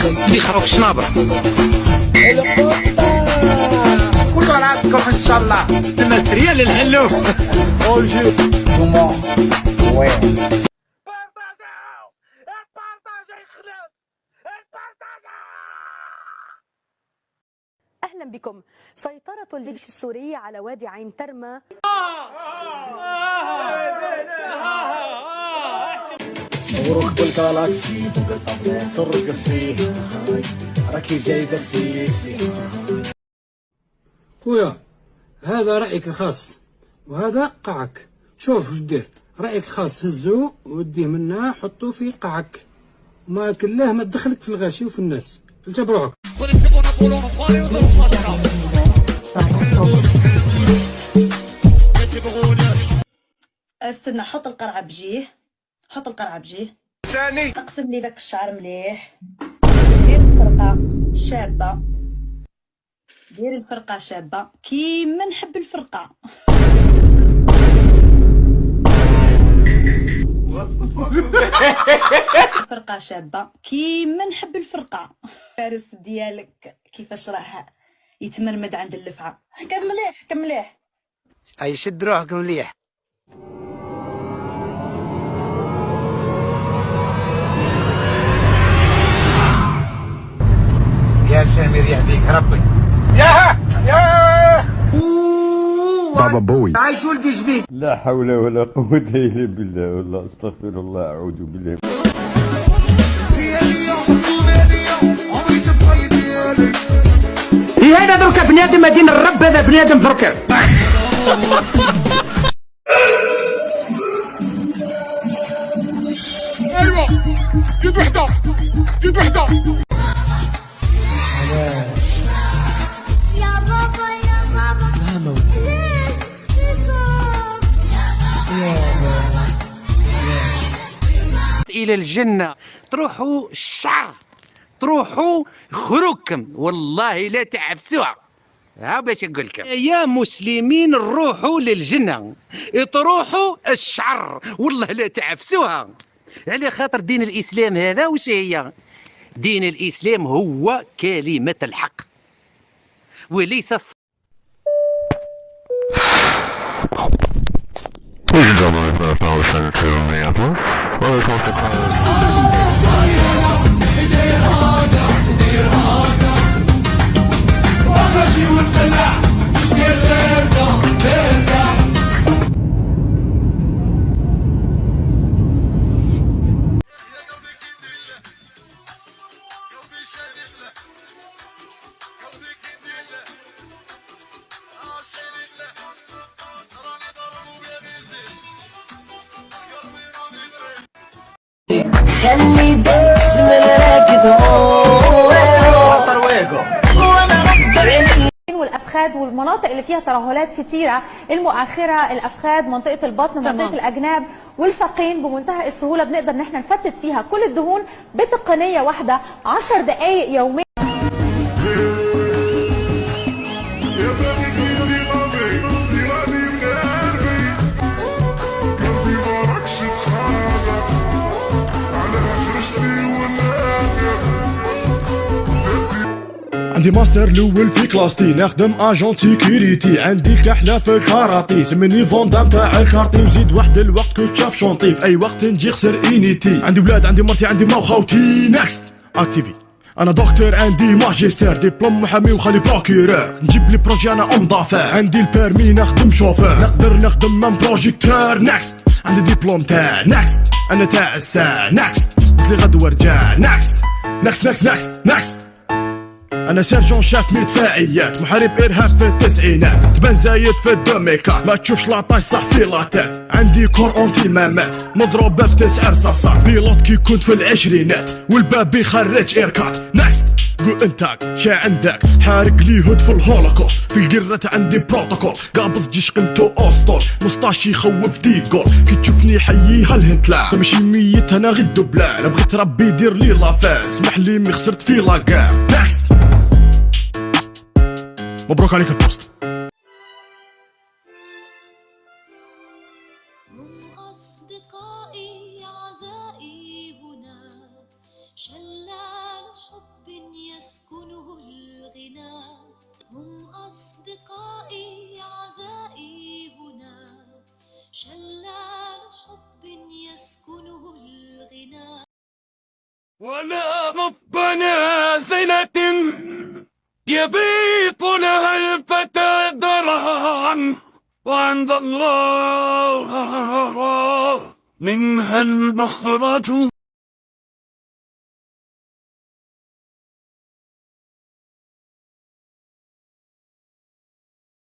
ديخروا في الشنابر. كلوا راسكم ان شاء الله. الماتريال الحلو. بونجور. وين؟ أهلا بكم. سيطرة الجيش السوري على وادي عين ترمى. صوروك بالجالاكسي فوق الطابلت سرق السي راكي جايبة السي. خويا هذا رأيك الخاص وهذا قاعك. شوف وش دير رأيك الخاص، هزو وديه منا حطوه في قاعك، ما كلاه ما تدخلك في الغاشي وفي الناس. التب روحك. استنى، حط القرعة بجيه، حط القرعة بجيه ثاني. اقسم لي ذاك الشعر مليح. دير الفرقة شابة، دير الفرقة شابة كيما نحب الفرقة. فرقة شابة كيما نحب الفرقة. فارس ديالك كيفاش راه يتمرمد عند اللفعة. حكم مليح، حكم مليح. اي شد روحك مليح. يا سمير يهديك ربي. يا بابا بوي عايش ولدي جبين. لا حول ولا قوة إلا بالله، والله استغفر الله، أعوذ بالله. هذا درك بنادم مدينة الرب، هذا بنادم درك. ايوه زيد وحده، زيد وحده. يا بابا يا بابا الى الجنة تروحوا الشعر، تروحوا خروجكم والله لا تعفسوها. ها باش نقول لكم يا مسلمين روحوا للجنة، تروحوا الشعر والله لا تعفسوها. على خاطر دين الإسلام هذا وش هي؟ دين الإسلام هو كلمة الحق وليس خلي دسم راكد والافخاذ والمناطق اللي فيها ترهلات كتيره المؤخره، الافخاذ، منطقه البطن، منطقه الاجناب والساقين، بمنتهى السهوله بنقدر ان احنا نفتت فيها كل الدهون بتقنيه واحده 10 دقائق يوميا. عندي ماستر الاول في كلاستي، نخدم اجون سيكوريتي، عندي الكحله في الكاراتي، سمني فوندام تاع الكارتي، وزيد واحد الوقت كنت شاف شونطي، في اي وقت نجي خسر اينيتي، عندي ولاد عندي مرتي عندي ما وخوتي. نكست اكتيفي، انا دكتور عندي ماجستير، دبلوم محامي وخلي بروكيرور، نجيب لي بروجي انا ضافر، عندي البيرمي نخدم شوفير، نقدر نخدم من بروجيكتور. نكست عندي دبلوم تاع نكست، انا تاع الساعه. نكست قلت لي غدوه رجع. نكست نكست نكست نكست نكست، انا سيرجون شاف مدفعيات، محارب ارهاب في التسعينات، تبان زايد في الدوميكات، ما تشوفش لاطاي صح في لاتات، عندي كور اونتي مامات مضروبه ب9 رصاصات، بيلوت كي كنت في العشرينات والباب يخرج ايركات. نكست قول انتاك شا عندك، حارق لي هود في الهولوكوست، في القرة عندي بروتوكول، قابض جيش قيمته اسطول، مسطاش يخوف ديكول، كي تشوفني حييها الهنتلا، ماشي ميت انا غير دوبلا، لا بغيت ربي يدير لي لافاز، اسمح لي مي خسرت في لاكار. نكست مبروك عليك البوست. هم أصدقائي أعزائي هنا شلال حب يسكنه الغنى هم أصدقائي أعزائي هنا شلال حب يسكنه الغنى ولا ربنا زينة يبيط لها الفتى درعا وعند الله منها المخرج